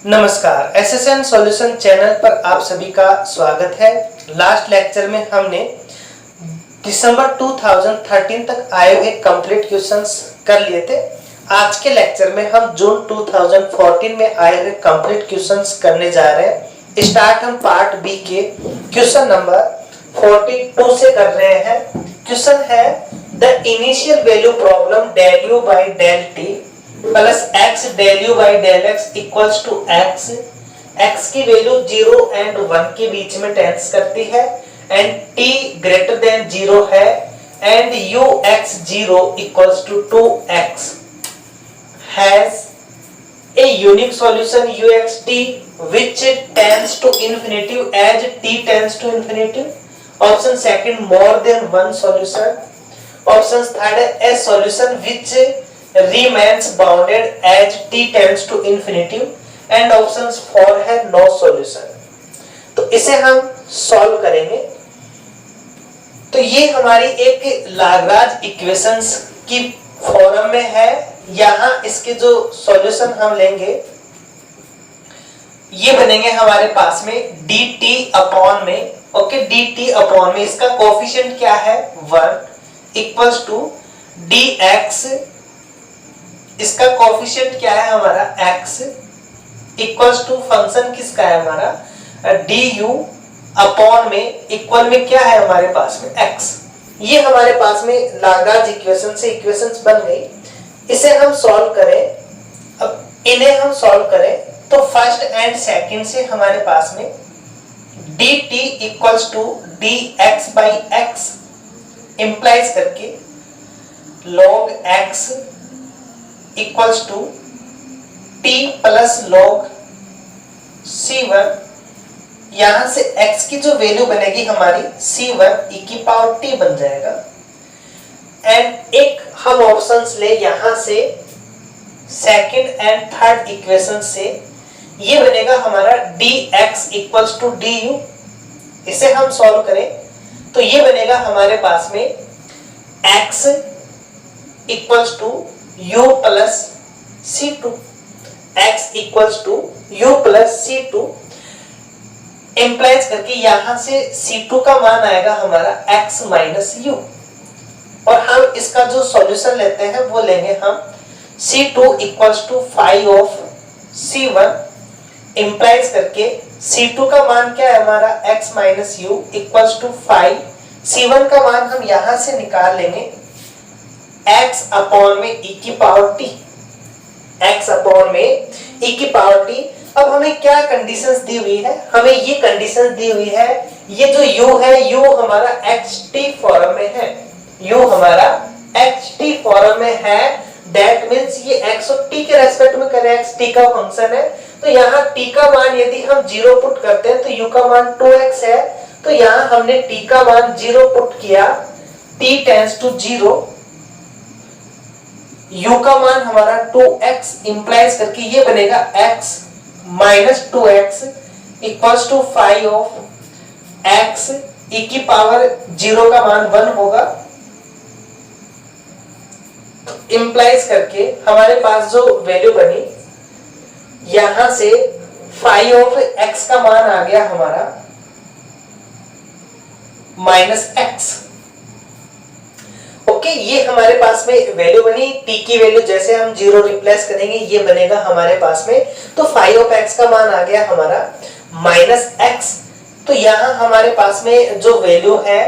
नमस्कार, SSN solution channel पर आप सभी का स्वागत है। लास्ट लेक्चर में हमने दिसंबर 2013 तक आए हुए कंप्लीट क्वेश्चंस कर लिए थे। आज के लेक्चर में हम जून 2014 में आए हुए कंप्लीट क्वेश्चंस करने जा रहे हैं। स्टार्ट हम पार्ट बी के क्वेश्चन नंबर 42 से कर रहे हैं। क्वेश्चन है the initial value problem del u by del t plus x del u by del x equals to x। x की वैल्यू 0 एंड 1 के बीच में टेंस करती है एंड t ग्रेटर देन 0 है and ux0 equals to 2x has a unique solution uxt which tends to infinitive as t tends to infinitive. Option second more than one solution. Option third a solution which remains bounded as t tends to infinitive and options 4 है no solution। तो इसे हम solve करेंगे। तो ये हमारी एक Lagrange equations की फॉर्म में है। यहाँ इसके जो सॉल्यूशन हम लेंगे ये बनेंगे हमारे पास में dt अपॉन में dt अपॉन में इसका कोफिशिएंट क्या है 1 इक्वल्स टू dx, इसका कोफिशिएंट क्या है हमारा x इक्वल्स टू फंक्शन किसका है हमारा du अपॉन में इक्वल में क्या है हमारे पास में x। ये हमारे पास में लाग्रांज इक्वेशन से इक्वेशंस बन गई। इसे हम सॉल्व करें। अब इन्हें हम सॉल्व करें तो फर्स्ट एंड सेकंड से हमारे पास में dt equals to dx by x implies करके log x equals to t plus log c1। यहां से x की जो वैल्यू बनेगी हमारी c1 e की पावर t बन जाएगा एंड एक हम ऑप्शंस ले यहां से सेकंड एंड थर्ड इक्वेशन से ये बनेगा हमारा dx इक्वल्स टू du। इसे हम सॉल्व करें तो ये बनेगा हमारे पास में x equals to u plus c2। x equals to u plus c2 implies करके यहां से c2 का मान आएगा हमारा x माइनस u और हम इसका जो सॉल्यूशन लेते हैं वो लेंगे हम c2 equals to 5 of c1 implies करके c2 का मान क्या है हमारा x minus u equals to 5। c1 का मान हम यहां से निकाल लेंगे x अपॉन में e की पावर t, x अपॉन में e की पावर t। अब हमें क्या कंडीशंस दी हुई है, हमें ये कंडीशंस दी हुई है, ये जो u है u हमारा xt फॉर्म में है, u हमारा xt फॉर्म में है। दैट मींस ये x और t के रेस्पेक्ट में करें, x t का फंक्शन है तो यहाँ t का मान यदि हम 0 पुट करते हैं तो u का मान 2x है। तो यहाँ हमने t का मान 0 पुट किया, t टेंड्स टू 0, u का मान हमारा 2x इंप्लाइज करके ये बनेगा x minus 2x equals to 5 of x e की पावर 0 का मान 1 होगा। इंप्लाइज करके हमारे पास जो वैल्यू बनी यहां से 5 ऑफ x का मान आ गया हमारा माइनस x। ओके, ये हमारे पास में वैल्यू बनी। t की वैल्यू जैसे हम 0 रिप्लेस करेंगे ये बनेगा हमारे पास में, तो 5 ऑफ x का मान आ गया हमारा माइनस x। तो यहां हमारे पास में जो वैल्यू है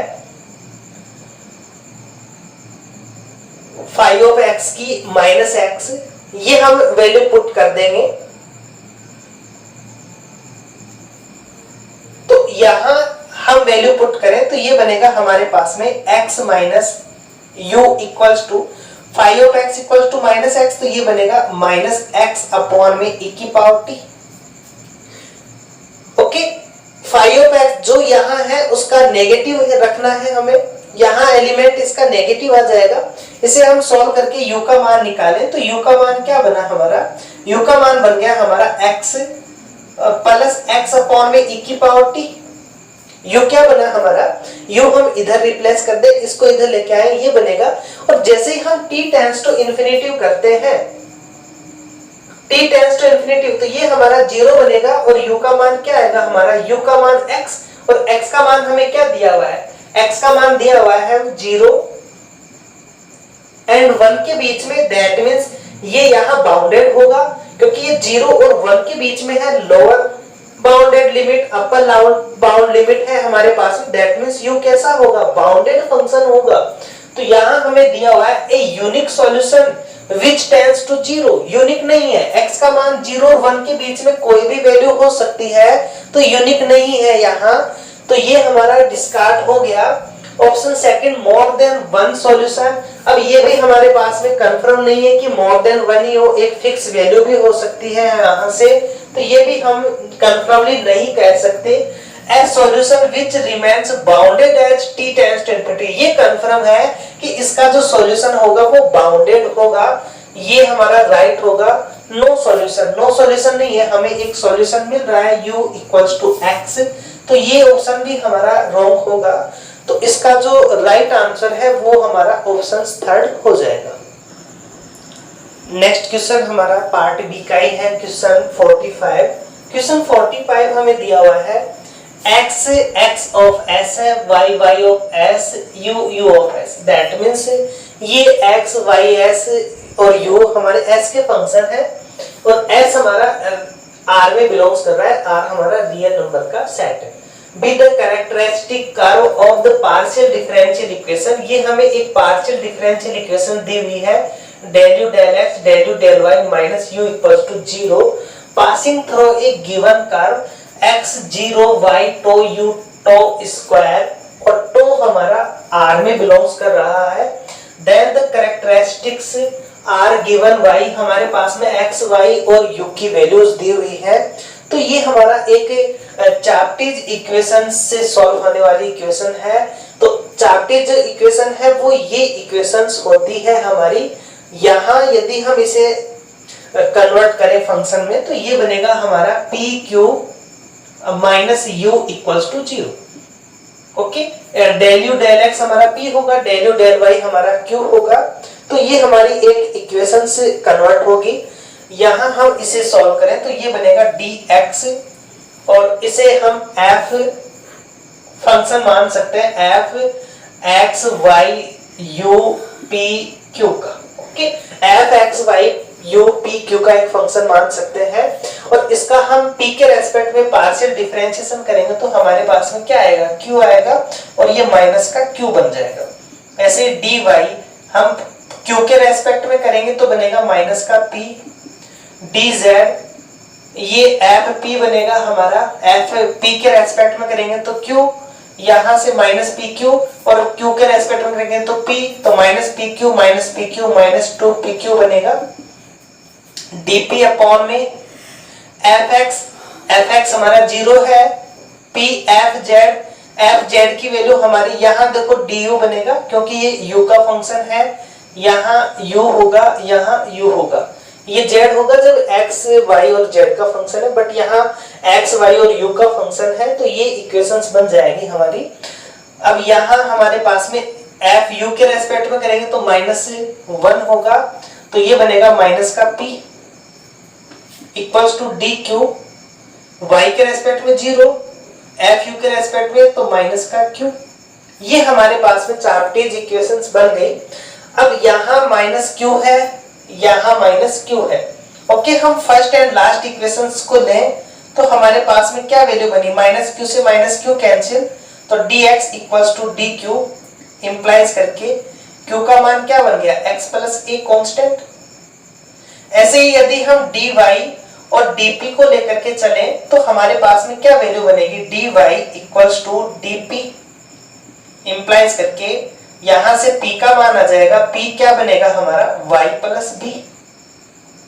5 ऑफ x की माइनस x, ये हम वैल्यू पुट कर देंगे। तो यहां हम वैल्यू पुट करें तो ये बनेगा हमारे पास में x minus u equals to 5 of x equals to minus x, तो ये बनेगा माइनस x अपॉन में e की power t। Okay, 5 of x जो यहाँ है उसका नेगेटिव रखना है हमें, यहाँ एलिमेंट इसका नेगेटिव आ जाएगा। इसे हम सॉल्व करके u का मान निकालें तो u का मान क्या बना हमारा, u का मान बन गया हमारा x प्लस x अपॉन में e की पावर t। u क्या बना हमारा, u हम इधर रिप्लेस कर दे, इसको इधर लेके आए, ये बनेगा। और जैसे ही हम t टेंड्स टू इंफिनिटी करते हैं t टेंड्स टू इंफिनिटी, तो ये हमारा 0 बनेगा और u का मान क्या आएगा हमारा, u का मान x, और x का मान हमें क्या दिया हुआ है, x का मान दिया हुआ है 0 एंड 1 के बीच में। दैट मींस ये यहाँ बाउंडेड होगा, क्योंकि ये 0 और 1 के बीच में है। Lower bounded limit, upper bound limit है हमारे पास। दैट मींस u कैसा होगा, बाउंडेड फंक्शन होगा। तो यहाँ हमें दिया हुआ है a unique solution which tends to 0। Unique नहीं है, x का मान 0 और 1 के बीच में कोई भी वैल्यू हो सकती है, तो यूनिक नहीं है यहाँ। तो ये हमारा डिस्कार्ड हो गया। Option second, more than one solution. अब ये भी हमारे पास में कंफर्म नहीं है कि मोर देन वन ही हो, एक फिक्स वैल्यू भी हो सकती है यहाँ से, तो ये भी हम कंफर्मली नहीं कह सकते। A solution which remains bounded as t tends to infinity, ये कंफर्म है कि इसका जो सॉल्यूशन होगा वो बाउंडेड होगा, ये हमारा राइट होगा। नो सॉल्यूशन, नो सॉल्यूशन नहीं है, हमें एक सॉल्यूशन मिल रहा है u इक्वल्स टू x, तो ये ऑप्शन भी हमारा रॉन्ग होगा। तो इसका जो राइट आंसर है वो हमारा ऑप्शन थर्ड हो जाएगा। नेक्स्ट क्वेश्चन हमारा पार्ट बी का ही है, क्वेश्चन 45। क्वेश्चन 45 हमें दिया हुआ है x x ऑफ s है, y y of s, u u of s। That means ये x y s और u हमारे s के फंक्शन है, और s हमारा r में बिलोंग्स कर रहा है, r हमारा रियल नंबर का सेट है। Be the characteristic curve of the partial differential equation, ये हमें एक पार्शियल डिफरेंशियल इक्वेशन दी हुई है, del u del x del u del y minus u equals to 0 passing through a given curve x 0 y tau u tau square, और tau हमारा r में belongs कर रहा है। then the characteristics r given y, हमारे पास में x y और u की वैल्यूज दी हुई है। तो ये हमारा एक चार्टेज इक्वेशन से सॉल्व होने वाली इक्वेशन है। तो चार्टेज इक्वेशन है वो ये इक्वेशंस होती है हमारी। यहाँ यदि हम इसे कन्वर्ट करें फंक्शन में, तो ये बनेगा हमारा P Q minus U equals to 0। Okay, del U del X हमारा p होगा, डेल यू डेल y हमारा q होगा। तो ये हमारी एक इक्वेशन से कन्वर्ट होगी। यहाँ हम इसे सॉल्व करें तो ये बनेगा dx, और इसे हम f फंक्शन मान सकते हैं, f x y u p q का। Okay, f x y u p q का एक फंक्शन मान सकते हैं, और इसका हम p के रेस्पेक्ट में पार्शियल डिफरेंशिएशन करेंगे तो हमारे पास में क्या आएगा, q आएगा, और ये माइनस का q बन जाएगा। ऐसे dy हम q के रेस्पेक्ट में करेंगे तो बनेगा माइनस का p, dz ये f p बनेगा हमारा, f p के रेस्पेक्ट में करेंगे तो q, यहां से माइनस पी क्यू, और q के रेस्पेक्ट में करेंगे तो p, तो minus P Q minus 2 P Q बनेगा। dp अपॉन में fx हमारा 0 है, p f z की वैल्यू हमारी यहाँ देखो du बनेगा, क्योंकि ये u का फंक्शन है, यहाँ u होगा, यहाँ u होगा, ये z होगा जब x y और z का फंक्शन है, बट यहाँ x y और u का फंक्शन है, तो ये इक्वेशंस बन जाएगी हमारी। अब यहाँ हमारे पास में f u के रेस्पेक्ट में करेंगे तो -1 होगा, तो ये बनेगा माइनस का p equals to dq, y के रेस्पेक्ट में 0, f u के रेस्पेक्ट में तो माइनस का q। ये हमारे पास में चार्टेज इक्वेशंस बन गई। अब यहाँ माइनस q है, यहाँ माइनस q है। ओके, हम फर्स्ट एंड लास्ट इक्वेशंस को लें तो हमारे पास में क्या वैल्यू बनी, माइनस q से माइनस q कैंसिल, तो dx equals to dq implies करके q का मान क्या बन गया, x प्लस a कांस्टेंट। ऐसे ही यदि हम dy और dp को लेकर के चले तो हमारे पास में क्या वैल्यू बनेगी, dy equals to dp implies करके यहां से p का मान आ जाएगा, p क्या बनेगा हमारा y प्लस b।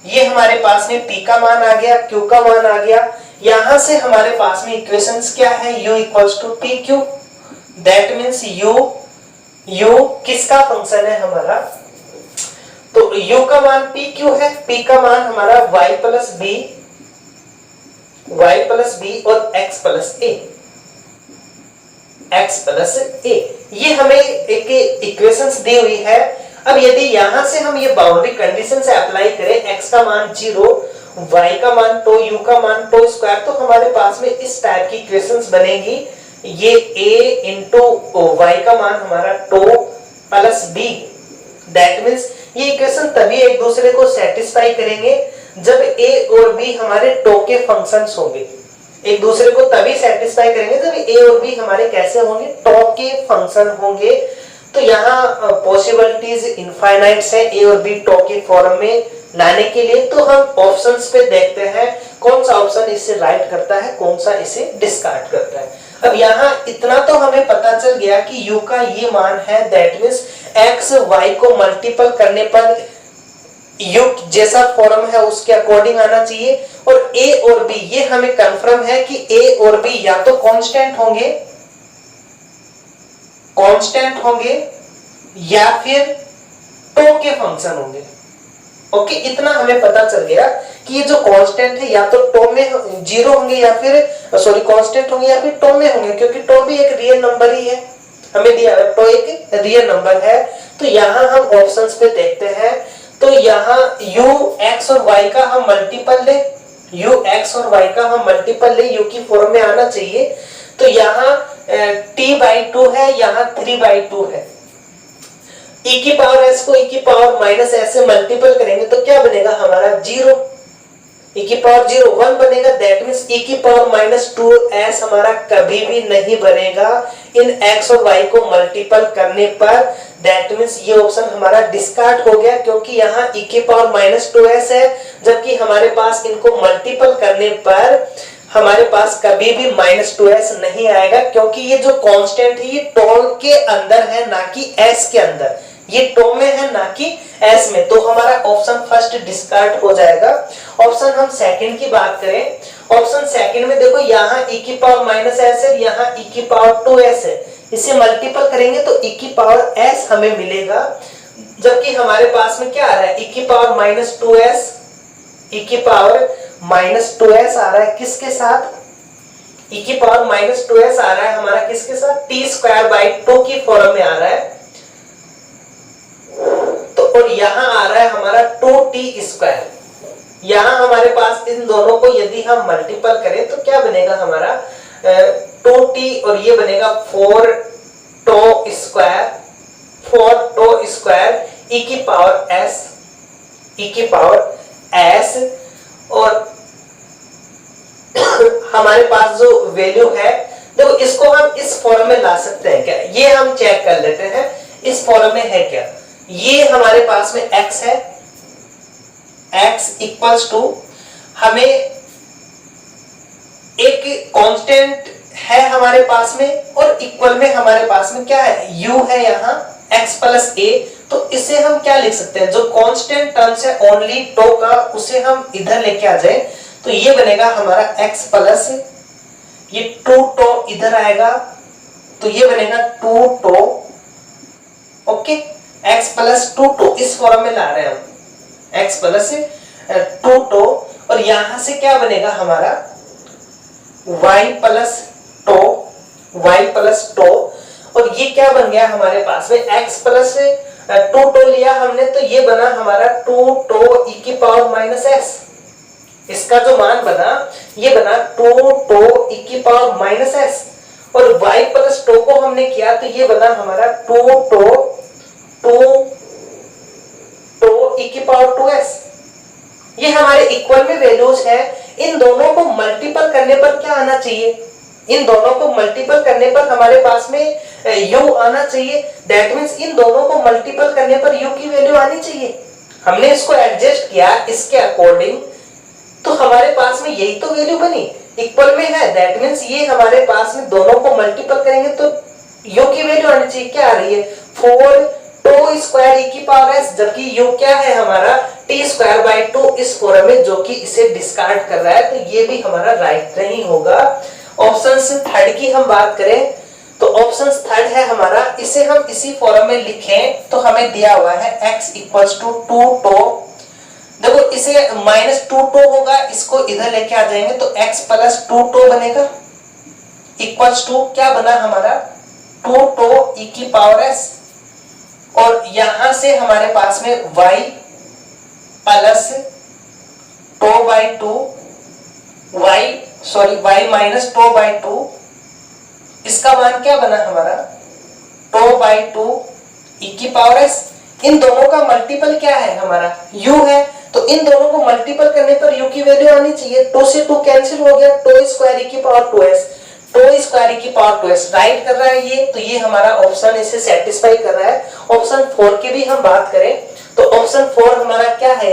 ये हमारे पास में p का मान आ गया, q का मान आ गया। यहां से हमारे पास में इक्वेशंस क्या है, u equals to p q। That means u किसका फंक्शन है हमारा, तो u का मान p q है, p का मान हमारा y प्लस b और x प्लस a। ये हमें एक इक्वेशंस दी हुई है। अब यदि यहां से हम ये बाउंड्री कंडीशन से अप्लाई करें, x का मान 0 y का मान टो, u का मान टो स्क्वायर, तो हमारे पास में इस टाइप की इक्वेशंस बनेगी। ये a इंटू y का मान हमारा tau plus b, that means ये इक्वेशन तभी एक दूसरे को सेटिस्फाई करेंगे जब a और b हमारे टो के फंक्शंस होंगे। एक दूसरे को तभी सेटिस्फाई करेंगे जब a और b हमारे कैसे होंगे, टो के फंक्शन होंगे। तो यहाँ पॉसिबिलिटीज इनफाइनाइट है a और b टो के फॉर्म में लाने के लिए। तो हम ऑप्शंस पे देखते हैं कौन सा ऑप्शन इसे राइट करता है, कौन सा इसे डिस्कार्ड करता है। अब यहाँ इतना तो हमें पता चल गया कि u का ये मान है, दैट मीन्स x y को मल्टीपल करने पर u जैसा फॉर्म है उसके अकॉर्डिंग आना चाहिए। और a और b ये हमें कंफर्म है कि a और b या तो कांस्टेंट होंगे या फिर टो के फंक्शन होंगे। ओके, इतना हमें पता चल गया कि ये जो कांस्टेंट है या तो टो में जीरो होंगे या फिर कांस्टेंट होंगे या फिर टो में होंगे, क्योंकि टो भी एक रियल नंबर ही है, हमें दिया है टो एक रियल नंबर है। तो यहाँ हम ऑप्शंस पे देखते हैं। तो यहाँ u x और y का हम मल्टीपल ले, u की फॉर्म में आना चाहिए। तो यहाँ t/2 है, यहाँ 3/2 है। e की पावर s को e की पावर माइनस s से मल्टीपल करेंगे तो क्या बनेगा हमारा 0, e की पावर 0 1 बनेगा, दैट मींस e की पावर माइनस 2s हमारा कभी भी नहीं बनेगा इन x और y को मल्टीपल करने पर। दैट मींस ये ऑप्शन हमारा डिस्कार्ड हो गया, क्योंकि यहाँ e की पावर माइनस 2s है, जबकि हमारे पास इनको मल्टीपल करने पर हमारे पास कभी भी माइनस 2s नहीं आएगा, क्योंकि ये जो कांस्टेंट है ये टो के अंदर है ना कि s के अंदर, ये टो में है ना कि s में। तो हमारा ऑप्शन फर्स्ट डिस्कार्ड हो जाएगा। ऑप्शन हम सेकंड की बात करें, ऑप्शन सेकंड में देखो यहाँ e की पावर माइनस s है, यहाँ e की पावर 2s है, इसे मल्टीपल करेंगे तो e की पावर s हमें मिलेगा, जबकि हमारे पास में क्या आ रहा है e की पावर माइनस 2s, e की पावर माइनस 2s आ रहा है किसके साथ, e की पावर माइनस 2s आ रहा है हमारा किसके साथ, t²/2 की फॉर्म में आ रहा है। तो और यहाँ आ रहा है हमारा 2t²। यहाँ हमारे पास इन दोनों को यदि हम मल्टीपल करें तो क्या बनेगा हमारा 2t और ये बनेगा 4t² e की पावर s और हमारे पास जो वैल्यू है देखो इसको हम इस फॉर्म में ला सकते हैं क्या, ये हम चेक कर लेते हैं इस फॉर्म में है क्या। ये हमारे पास में x है, x इक्वल्स टू हमें एक कांस्टेंट है हमारे पास में और इक्वल में हमारे पास में क्या है u है यहाँ x प्लस a। तो इसे हम क्या लिख सकते हैं, जो कांस्टेंट टर्म्स है ओनली टो का उसे हम इधर लेके आ जाए तो ये बनेगा हमारा x प्लस ये 2 टो इधर आएगा तो ये बनेगा 2 tau. Okay, x plus 2 tau इस फॉर्म में ला रहे हैं हम x प्लस 2 टो और यहां से क्या बनेगा हमारा y प्लस टो और ये क्या बन गया हमारे पास में x प्लस 2 टो लिया हमने तो ये बना हमारा 2 टो e की पावर माइनस s। इसका जो मान बना ये बना 2 टो e की पावर माइनस s और y प्लस टो को हमने किया तो ये बना हमारा 2 टो e की पावर 2s। ये हमारे इक्वल में वैल्यूज है। इन दोनों को मल्टीपल करने पर क्या आना चाहिए, इन दोनों को मल्टीपल करने पर हमारे पास में u आना चाहिए। दैट मींस इन दोनों को मल्टीपल करने पर u की वैल्यू आनी चाहिए। हमने इसको एडजस्ट किया इसके अकॉर्डिंग तो हमारे पास में यही तो वैल्यू बनी, इक्वल में है। दैट मींस ये हमारे पास में दोनों को मल्टीपल करेंगे तो u की वैल्यू आनी चाहिए, क्या आ रही है 4 टो स्क्वायर e की पावर s, जबकि u क्या है हमारा t²/2 इस फॉर्म में जो कि इसे डिस्कार्ड कर रहा है। तो ये भी हमारा राइट नहीं होगा। ऑप्शन थर्ड की हम बात करें तो ऑप्शन थर्ड है हमारा, इसे हम इसी फॉर्म में लिखें तो हमें दिया हुआ है x इक्वल्स टू 2 टो। देखो इसे माइनस 2 टो होगा, इसको इधर लेके आ जाएंगे तो x प्लस 2 टो बनेगा इक्वल्स टू क्या बना हमारा 2 टो e की पावर s और यहां से हमारे पास में y plus tau by two y minus tau by two, इसका मान क्या बना हमारा टो बाई टू ई की पावर s। इन दोनों का मल्टीपल क्या है हमारा u है, तो इन दोनों को मल्टीपल करने पर u की वैल्यू आनी चाहिए। 2 से 2 कैंसिल हो गया, टो स्क्वायर ई की पावर 2s, टो स्क्वायर ई की पावर 2s राइट कर रहा है ये, तो ये हमारा ऑप्शन इसे सेटिस्फाई कर रहा है। ऑप्शन 4 की भी हम बात करें तो ऑप्शन 4 हमारा क्या है,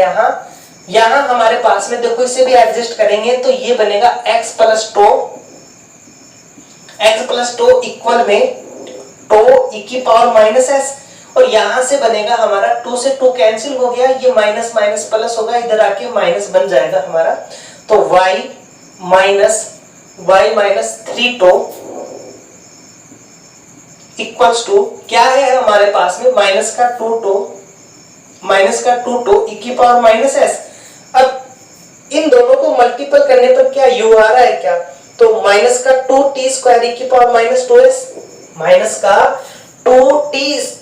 यहाँ हमारे पास में देखो इसे भी एडजस्ट करेंगे तो ये बनेगा x प्लस टो इक्वल में टो ई की पावर माइनस s, और यहां से बनेगा हमारा 2 से 2 कैंसिल हो गया, ये माइनस माइनस प्लस होगा, इधर आके माइनस बन जाएगा हमारा, तो y minus 3 tau equals to क्या है हमारे पास में माइनस का 2 टो ई की पावर माइनस s। अब इन दोनों को मल्टीपल करने पर क्या u आ रहा है क्या, तो माइनस का 2t स्क्वायर ई की पावर माइनस 2s, माइनस का 2t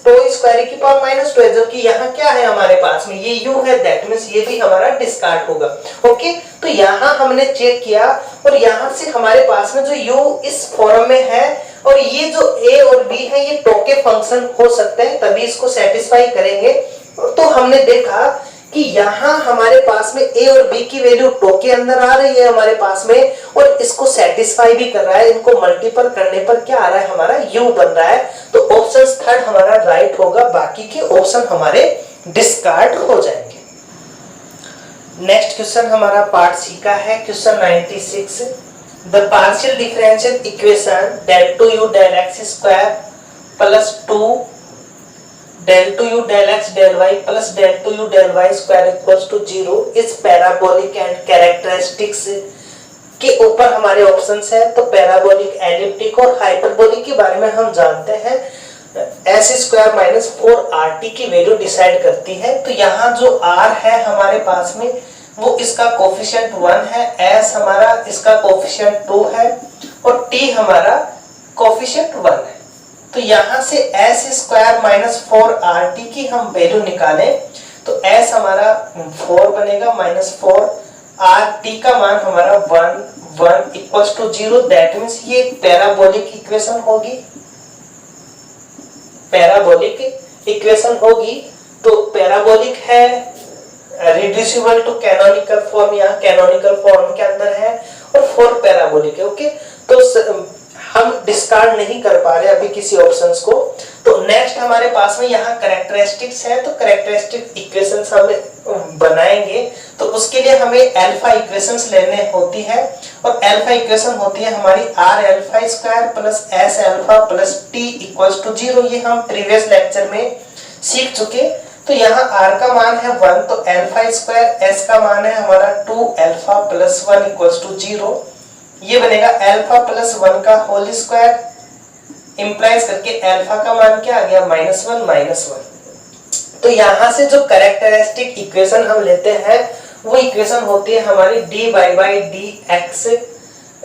टो स्क्वायर ई की पावर माइनस 2s, जबकि यहाँ क्या है हमारे पास में ये u है, दैट मींस ये भी हमारा डिस्कार्ड होगा। ओके, तो यहाँ हमने चेक किया और यहाँ से हमारे पास में जो u इस फॉर्म में है और ये जो a और b है ये टो के फंक्शन हो सकते हैं, तभी इसको सेटिस्फाई करेंगे। तो हमने देखा कि यहाँ हमारे पास में a और b की वैल्यू टो के अंदर आ रही है हमारे पास में, और इसको सेटिस्फाई भी कर रहा है, इनको मल्टीपल करने पर क्या आ रहा है हमारा u बन रहा है, तो ऑप्शन थर्ड हमारा राइट होगा, बाकी के ऑप्शन हमारे डिस्कार्ड हो जाएंगे। नेक्स्ट क्वेश्चन हमारा पार्ट सी का है, question 96, the partial differential equation del 2u del x square plus 2 del 2u del x del y plus del 2u del y square equals to 0 इस पैराबोलिक एंड कैरेक्टरिस्टिक्स के ऊपर हमारे options है। तो parabolic, elliptic और hyperbolic के बारे में हम जानते हैं, s स्क्वायर माइनस 4rt की वैल्यू डिसाइड करती है। तो यहाँ जो r है हमारे पास में वो इसका कोफिशिएंट 1 है, s हमारा इसका कोफिशिएंट 2 है और t हमारा कोफिशिएंट 1 है। तो यहां से s स्क्वायर माइनस 4rt की हम वैल्यू निकालें तो s हमारा 4 बनेगा माइनस 4, rt का मान हमारा 1 इक्वल्स टू 0, दैट मींस ये पैराबोलिक इक्वेशन होगी। तो पैराबोलिक है रिड्यूसिबल टू कैनोनिकल फॉर्म, यहाँ कैनोनिकल फॉर्म के अंदर है, और 4 पैराबोलिक है। ओके, तो हम डिस्कार्ड नहीं कर पा रहे अभी किसी ऑप्शंस को। तो नेक्स्ट हमारे पास में यहाँ कैरेक्टरिस्टिक्स है, तो कैरेक्टरिस्टिक इक्वेशंस हम बनाएंगे, तो उसके लिए हमें अल्फा इक्वेशंस लेने होती है, और अल्फा इक्वेशन होती है हमारी r alpha square plus s alpha plus t equals to 0। ये हम प्रीवियस लेक्चर में सीख चुके। तो यहाँ r का मान है 1, तो अल्फा स्क्वायर, s का मान है हमारा 2 अल्फा प्लस 1 इक्वल्स टू 0। ये बनेगा अल्फा प्लस 1 का होल स्क्वायर इंप्लाइज करके अल्फा का मान क्या आ गया -1। तो यहां से जो कैरेक्टरिस्टिक इक्वेशन हम लेते हैं वो इक्वेशन होती है हमारी dy बाई dx,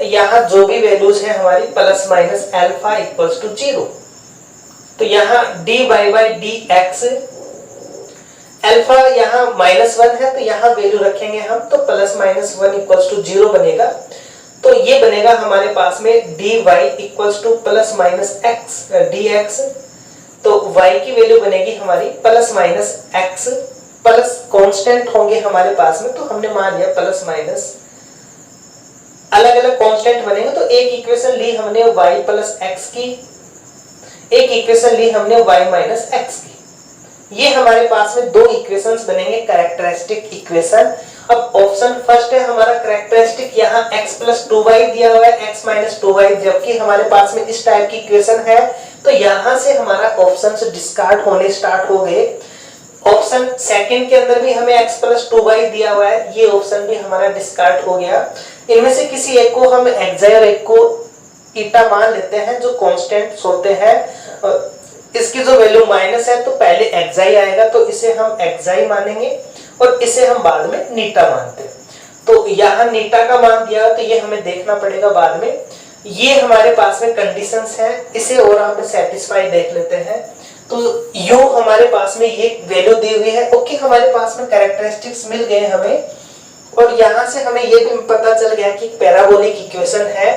यहाँ जो भी वैल्यूज है हमारी plus minus alpha equals to 0। तो यहाँ dy बाई dx अल्फा यहाँ -1 है, तो यहाँ वैल्यू रखेंगे हम, तो प्लस माइनस 1 इक्वल्स टू 0 बनेगा। तो ये बनेगा हमारे पास में dy equals two plus minus x dx, तो y की वैल्यू बनेगी हमारी plus minus x, plus constant होंगे हमारे पास में, तो हमने मान लिया प्लस माइनस, अलग अलग कांस्टेंट बनेंगे। तो एक इक्वेशन ली हमने y प्लस x की, एक इक्वेशन ली हमने y माइनस x की। ये हमारे पास में दो इक्वेशंस बनेंगे कैरेक्टरिस्टिक इक्वेशन। अब ऑप्शन फर्स्ट है हमारा कैरेक्टरिस्टिक, यहाँ x प्लस 2y दिया हुआ है, x माइनस 2y, जबकि हमारे पास में इस टाइप की इक्वेशन है, तो यहाँ से हमारा ऑप्शन से डिस्कार्ड होने स्टार्ट हो गए। ऑप्शन सेकंड के अंदर भी हमें x प्लस 2y दिया हुआ है, ये ऑप्शन भी हमारा डिस्कार्ड हो गया। इनमें से किसी एक को हम xi और एक को ईटा मान लेते हैं जो कांस्टेंट्स होते हैं। इसकी जो वैल्यू माइनस है तो पहले xi आएगा, तो इसे हम xi मानेंगे और इसे हम बाद में नीटा मानते हैं। तो यहाँ नीटा का मान दिया तो ये हमें देखना पड़ेगा बाद में। ये हमारे पास में कंडीशंस है, इसे और हम सेटिस्फाई देख लेते हैं। तो u हमारे पास में ये वैल्यू दी हुई है। ओके, हमारे पास में कैरेक्टरिस्टिक्स मिल गए हमें। और यहां से हमें ये भी पता चल गया कि पैराबोलिक इक्वेशन है।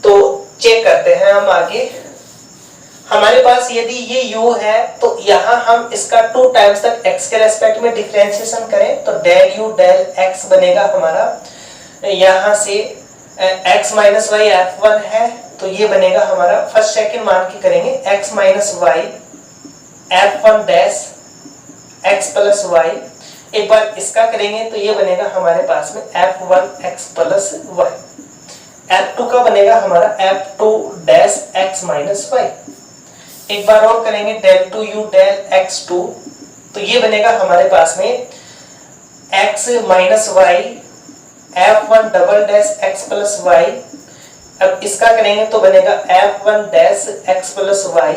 तो चेक करते हैं हम आगे। हमारे पास यदि ये u है तो यहाँ हम इसका 2 टाइम्स तक x के रेस्पेक्ट में डिफरेंशिएशन करें तो डेल u डेल x बनेगा हमारा, यहाँ से x माइनस वाई f1 है तो ये बनेगा हमारा, फर्स्ट सेकंड मान के करेंगे x minus Y f1 dash x plus Y. एक बार इसका करेंगे तो ये बनेगा हमारे पास में f1 x plus Y. f2 का बनेगा हमारा f2 dash x minus Y. एक बार और करेंगे del two you del x2 तो ये बनेगा हमारे पास में x minus Y f1 double dash x plus Y. अब इसका करेंगे तो बनेगा f1 dash x plus Y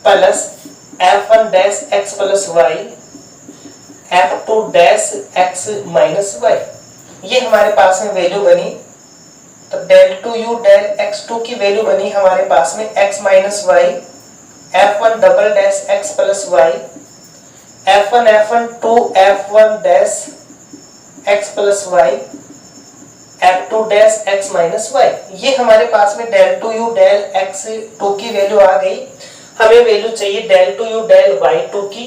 plus f1 dash x plus Y f2 dash x minus Y. ये हमारे पास में वैल्यू बनी। तो del two you del x2 की वैल्यू बनी हमारे पास में x minus Y f1 double dash x plus Y f1 f1 2 f1 dash x plus Y f2 dash x minus Y. ये हमारे पास में del two you del x2 की वैल्यू आ गई। हमें वैल्यू चाहिए del two you del y2 की।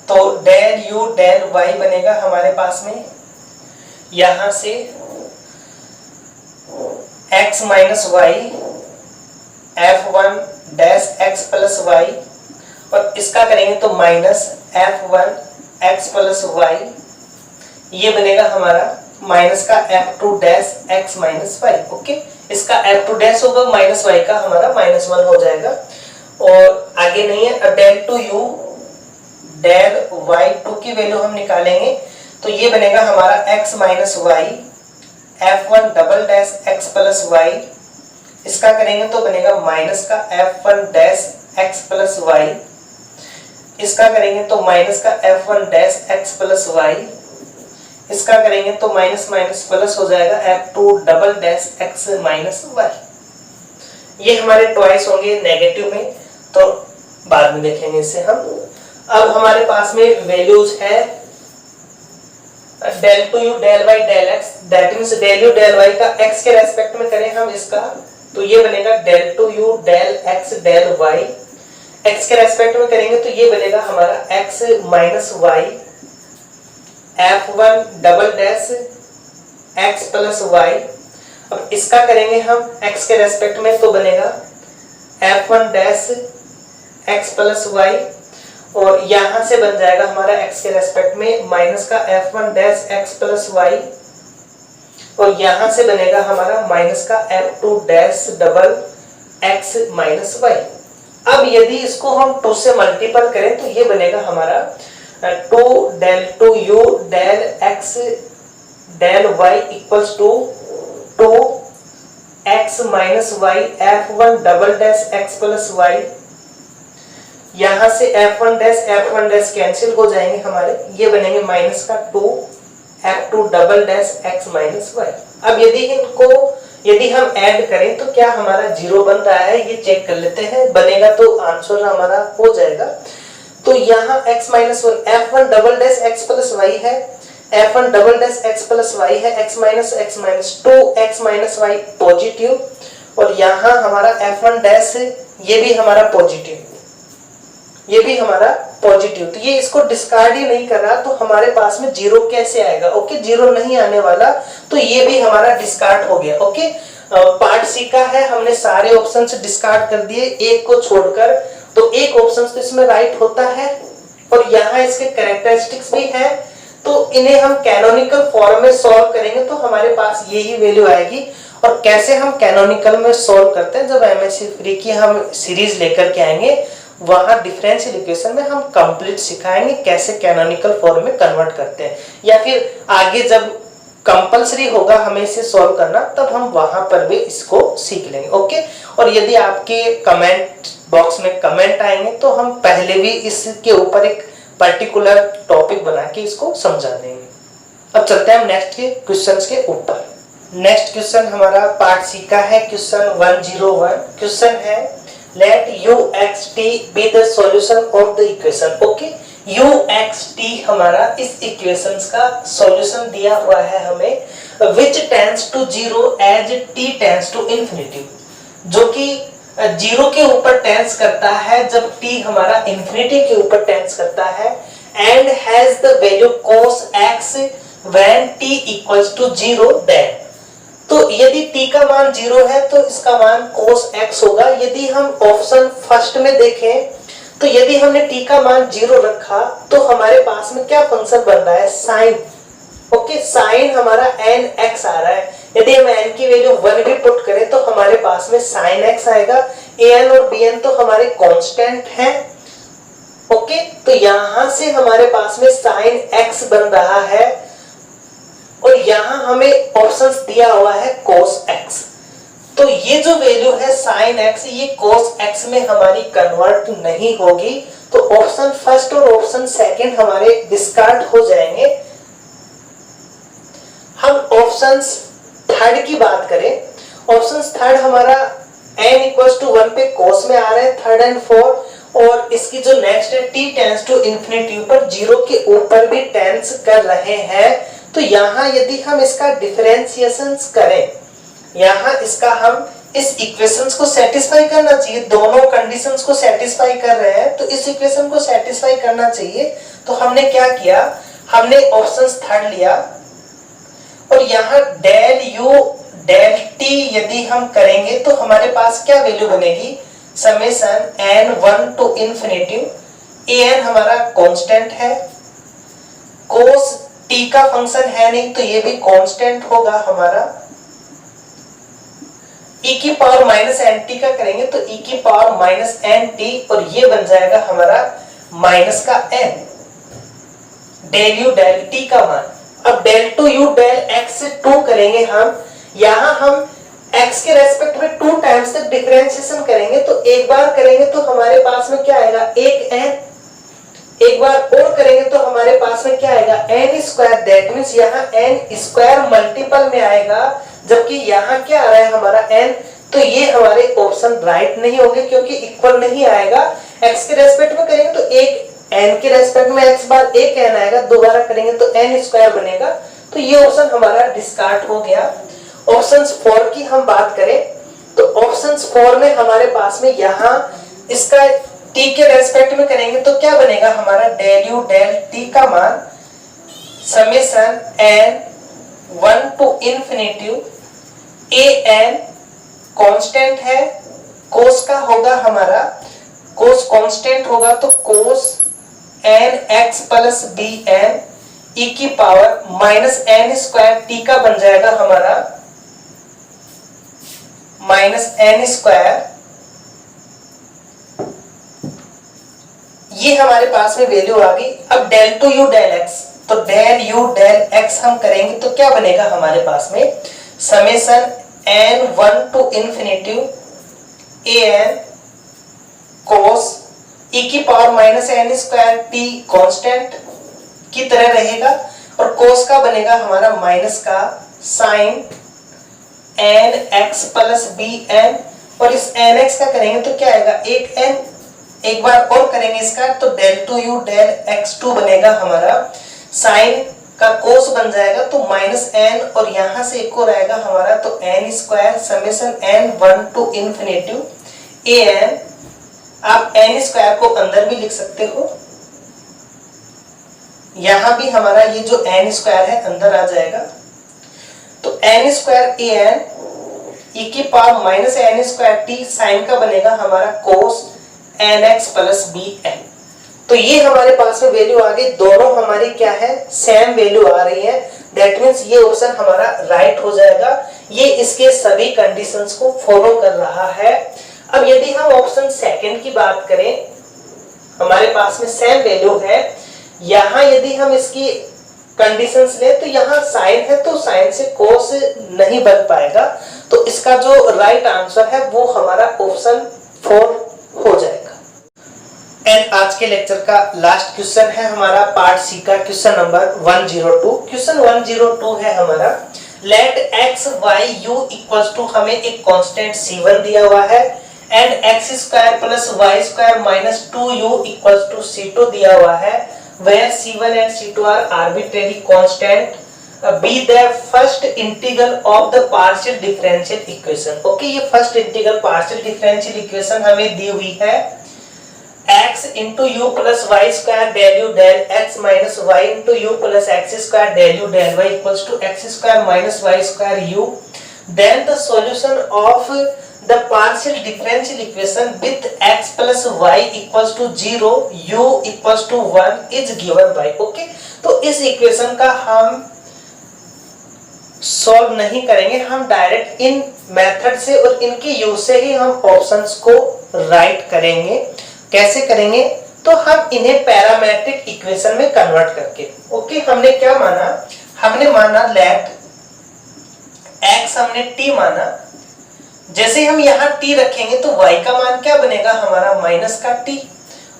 तो डेल u डेल y बनेगा हमारे पास में, यहां से x minus Y f1 dash x plus Y और इसका करेंगे तो minus f1 x plus Y. ये बनेगा हमारा माइनस का f2 dash x minus Y. Okay, इसका f2 डैश होगा, माइनस y का हमारा -1 हो जाएगा। और आगे नहीं है, del two you del y2 की वैल्यू हम निकालेंगे तो ये बनेगा हमारा x minus Y f1 double dash x plus Y. इसका करेंगे तो बनेगा माइनस का f1 dash x plus Y. इसका करेंगे तो माइनस का f1 dash x plus Y. इसका करेंगे तो माइनस माइनस प्लस हो जाएगा f2 double dash x minus Y. ये हमारे ट्वाइस होंगे नेगेटिव में, तो बाद में देखेंगे इसे हम। अब हमारे पास में वैल्यूज है del two you del Y del X, that means del U del Y का x के रेस्पेक्ट में करें हम इसका तो ये बनेगा del two you del X del Y. x के रेस्पेक्ट में करेंगे तो ये बनेगा हमारा x minus Y f1 double dash x plus Y. अब इसका करेंगे हम x के रेस्पेक्ट में तो बनेगा f1 dash x plus Y और यहां से बन जाएगा हमारा x के रेस्पेक्ट में माइनस का f1 dash x plus Y और यहां से बनेगा हमारा माइनस का f2 dash double x minus Y. अब यदि इसको हम 2 से मल्टीपल करें तो ये बनेगा हमारा 2 del two you del x del y equals to 2 x minus Y f1 double dash x plus Y. यहां से f1 डैश कैंसिल हो जाएंगे हमारे, ये बनेंगे माइनस का 2 f2 double dash x minus Y. अब यदि हम ऐड करें तो क्या हमारा 0 बन रहा है, ये चेक कर लेते हैं। बनेगा तो आंसर हमारा हो जाएगा। तो यहाँ x minus Y f1 double dash x plus Y है, f1 double dash x plus Y है, x minus 2x minus Y positive और यहाँ हमारा f1 डैश ये भी हमारा पॉजिटिव, ये भी हमारा पॉजिटिव। तो ये इसको डिस्कार्ड ही नहीं कर रहा तो हमारे पास में 0 कैसे आएगा। ओके, 0 नहीं आने वाला तो ये भी हमारा डिस्कार्ड हो गया। ओके, पार्ट सी का है, हमने सारे ऑप्शंस डिस्कार्ड कर दिए एक को छोड़कर। तो एक ऑप्शन तो इसमें राइट होता है और यहाँ इसके कैरेक्टरिस्टिक्स भी है, तो इन्हें हम कैनोनिकल फॉर्म में सॉल्व करेंगे तो हमारे पास यही वैल्यू आएगी। और कैसे हम कैनोनिकल में सॉल्व करते हैं, जब एमएससी फ्री की हम सीरीज लेकर के आएंगे वहां डिफरेंशियल इक्वेशन में हम कंप्लीट सिखाएंगे कैसे कैनोनिकल फॉर्म में कन्वर्ट करते हैं, या फिर आगे जब कंपलसरी होगा हमें इसे सॉल्व करना तब हम वहां पर भी इसको सीख लेंगे। ओके, और यदि आपके कमेंट बॉक्स में कमेंट आएंगे तो हम पहले भी इसके ऊपर एक पर्टिकुलर टॉपिक बना के इसको समझा देंगे। अब चलते हैं हम नेक्स्ट के क्वेश्चंस के ऊपर। नेक्स्ट क्वेश्चन हमारा पार्ट सी का है, क्वेश्चन 101। क्वेश्चन है let u x t be the solution of the equation। Okay, U X T हमारा इस इक्वेशंस का सॉल्यूशन दिया हुआ है हमें, which tends to zero as T tends to infinity, जो कि जीरो के ऊपर टेंस करता है जब टी हमारा इन्फिनिटी के ऊपर टेंस करता है, and has the value cos x when t equals to 0 then। तो यदि t का मान 0 है तो इसका मान cos x होगा। यदि हम ऑप्शन फर्स्ट में देखें तो यदि हमने t का मान 0 रखा तो हमारे पास में क्या फंक्शन बन रहा है, साइन। ओके, साइन हमारा n x आ रहा है। यदि हम n की वैल्यू 1 भी पुट करें तो हमारे पास में sin x आएगा। an और bn तो हमारे कांस्टेंट हैं। ओके, तो यहां से हमारे पास में sin x बन रहा है और यहां हमें ऑप्शंस दिया हुआ है cos x। तो ये जो वैल्यू है sin x ये cos x में हमारी कन्वर्ट नहीं होगी, तो ऑप्शन फर्स्ट और ऑप्शन सेकंड हमारे डिस्कार्ड हो जाएंगे। हम ऑप्शंस थर्ड की बात करें, ऑप्शंस थर्ड हमारा n इक्वल्स टू 1 पे cos में आ रहे हैं, थर्ड एंड फोर्थ, और इसकी जो नेक्स्ट है t टेंस टू इन्फिनिटी पर जीरो के ऊपर भी टेंस कर रहे हैं। तो यहां यदि हम इसका डिफरेंशिएशन करें, यहां इसका हम इस इक्वेशंस को सेटिस्फाई करना चाहिए, दोनों कंडीशंस को सेटिस्फाई कर रहे हैं तो इस इक्वेशन को सेटिस्फाई करना चाहिए। तो हमने क्या किया, हमने ऑप्शंस थर्ड लिया और यहां डेल u डेल t यदि हम करेंगे तो हमारे पास क्या वैल्यू बनेगी, summation n1 to infinity, an हमारा कांस्टेंट है, cos t का फंक्शन है नहीं तो ये भी कांस्टेंट होगा हमारा, e की पावर माइनस एन टी का करेंगे तो e की पावर माइनस एन टी और ये बन जाएगा हमारा माइनस का n, del u del t का मान। अब del two you del x से 2 करेंगे हम, यहां हम x के रेस्पेक्ट में 2 टाइम्स तक डिफरेंशिएशन करेंगे तो एक बार करेंगे तो हमारे पास में क्या आएगा, एक n, एक बार और करेंगे तो हमारे पास में क्या आएगा, n स्क्वायर। दैट मींस यहाँ n स्क्वायर मल्टीपल में आएगा, जबकि यहाँ क्या आ रहा है हमारा n, तो ये हमारे ऑप्शन राइट नहीं होंगे क्योंकि इक्वल नहीं आएगा। x के रेस्पेक्ट में करेंगे तो एक n के रेस्पेक्ट में x बार एक n आएगा, दोबारा करेंगे तो n स्क्वायर बनेगा, तो ये ऑप्शन हमारा डिस्कार्ड हो गया। ऑप्शंस 4 की हम बात करें तो ऑप्शंस 4 में हमारे पास में यहाँ इसका t के रेस्पेक्ट में करेंगे तो क्या बनेगा हमारा, डेल u डेल t का मान summation n1 to infinity an constant है, cos का होगा हमारा, cos कांस्टेंट होगा तो cos nx plus bn e की power minus n square t का बन जाएगा हमारा माइनस n स्क्वायर। ये हमारे पास में वैल्यू आ गई। अब del two you del x, तो डेल u डेल x हम करेंगे तो क्या बनेगा हमारे पास में, summation n1 to infinity an cos e की power minus n square t constant की तरह रहेगा और cos का बनेगा हमारा माइनस का साइन nx प्लस bn, और इस nx का करेंगे तो क्या आएगा, एक n, एक बार और करेंगे इसका तो del two you del x2 बनेगा हमारा, साइन का कोस बन जाएगा तो माइनस n और यहां से एक और आएगा हमारा तो n square summation n1 to infinity an। आप n स्क्वायर को अंदर भी लिख सकते हो, यहां भी हमारा ये जो n स्क्वायर है अंदर आ जाएगा, तो n स्क्वायर an e की power minus n square t sine का बनेगा हमारा cos nx प्लस bn। तो ये हमारे पास में वैल्यू आ गई, दोनों हमारी क्या है, सेम वैल्यू आ रही है। दैट मींस ये ऑप्शन हमारा राइट हो जाएगा, ये इसके सभी कंडीशंस को फॉलो कर रहा है। अब यदि हम ऑप्शन सेकंड की बात करें, हमारे पास में सेम वैल्यू है, यहां यदि हम इसकी कंडीशंस ले तो यहाँ साइन है तो साइन से कोस नहीं बन पाएगा, तो इसका जो राइट आंसर है वो हमारा ऑप्शन 4 हो जाएगा। एंड आज के लेक्चर का लास्ट क्वेश्चन है हमारा पार्ट सी का क्वेश्चन नंबर 102। क्वेश्चन 102 है हमारा, let x y u equals to, हमें एक कांस्टेंट c1 दिया हुआ है and x square plus y square minus 2u equals to c2 दिया हुआ है। where C1 and C2 are arbitrary constant, be the first integral of the partial differential equation. Okay, ये first integral partial differential equation हमें दी हुई है x into u plus y square del u del x minus y into u plus x square del u del y equals to x square minus y square u. Then the solution of the partial differential equation with x plus y equals to 0, u equals to 1 is given by. Okay, तो इस equation का हम solve नहीं करेंगे, हम direct इन method से और इनके यूज से ही हम ऑप्शंस को राइट करेंगे। कैसे करेंगे? तो हम इन्हें पैरामेट्रिक इक्वेशन में कन्वर्ट करके। ओके, हमने क्या माना? हमने माना लेट x हमने t माना, जैसे हम यहाँ t रखेंगे तो y का मान क्या बनेगा हमारा? माइनस का t,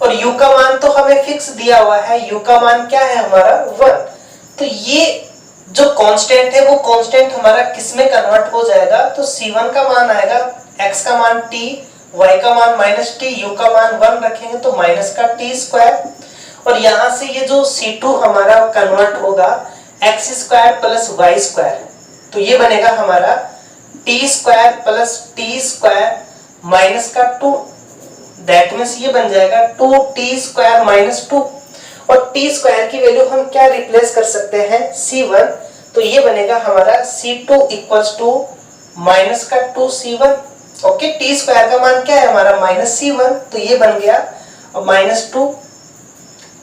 और u का मान तो हमें फिक्स दिया हुआ है, u का मान क्या है हमारा? 1। तो ये जो कांस्टेंट है वो कांस्टेंट हमारा किस में कन्वर्ट हो जाएगा? तो c1 का मान आएगा, x का मान t, y का मान माइनस t, u का मान 1 रखेंगे तो माइनस का t स्क्वायर, और यहाँ से ये जो c2 हमारा कन्वर्ट होगा x square plus y square, तो ये बनेगा हमारा t square plus t square minus का 2, दैट मींस ये बन जाएगा 2t स्क्वायर माइनस 2, और t स्क्वायर की वैल्यू हम क्या रिप्लेस कर सकते हैं? c1, तो ये बनेगा हमारा c2 इक्वल्स टू माइनस का 2c1। ओके, t स्क्वायर का मान क्या है हमारा? माइनस c1, तो ये बन गया माइनस 2।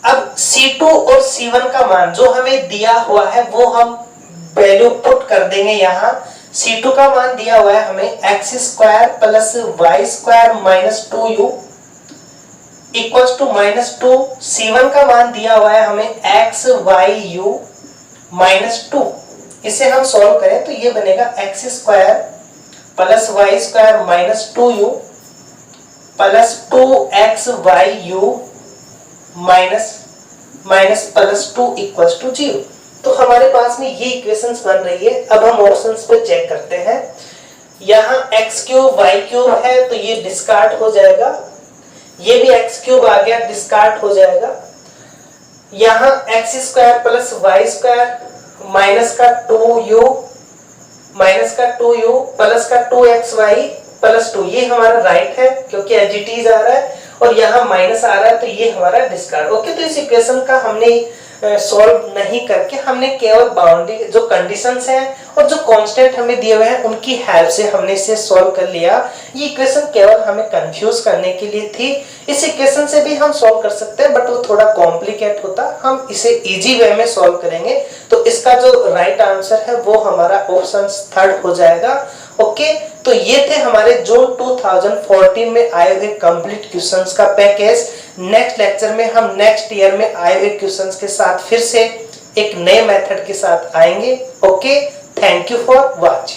अब c2 और c1 का मान जो हमें दिया हुआ है वो हम वैल्यू पुट कर देंगे यहाँ। c2 का मान दिया हुआ है हमें x square plus y square minus 2u equals to minus 2। c1 का मान दिया हुआ है हमें x y u माइनस 2। इसे हम सॉल्व करें तो ये बनेगा x square plus y square minus 2u plus 2x y u minus plus 2 equals to 0। तो हमारे पास में ये इक्वेशंस बन रही है। अब हम ऑप्शंस पे चेक करते हैं। यहाँ x क्यूब y क्यूब है तो ये डिस्कार्ड हो जाएगा, ये भी x क्यूब आ गया, डिस्कार्ड हो जाएगा। यहाँ x square plus y square minus का 2u प्लस का 2xy प्लस 2, ये हमारा राइट है क्योंकि एज इट इज आ रहा है, और यहाँ माइनस आ रहा है तो ये हमारा डिस्कार्ड। ओके, तो इस इक्वेशन का हमने सॉल्व नहीं करके हमने केवल बाउंड्री जो कंडीशंस हैं और जो कांस्टेंट हमें दिए हुए हैं उनकी हेल्प से हमने इसे सॉल्व कर लिया। ये इक्वेशन केवल हमें कंफ्यूज करने के लिए थी। इस इक्वेशन से भी हम सॉल्व कर सकते हैं बट वो थोड़ा कॉम्प्लिकेट होता, हम इसे इजी वे में सॉल्व करेंगे। तो इसका जो राइट आंसर है वो हमारा ऑप्शन 3 हो जाएगा। ओके, तो ये थे हमारे जो 2014 में आए हुए कंप्लीट क्वेश्चंस का पैकेज। नेक्स्ट लेक्चर में हम नेक्स्ट ईयर में आए हुए क्वेश्चंस के साथ फिर से एक नए मेथड के साथ आएंगे। Okay, thank you for watching.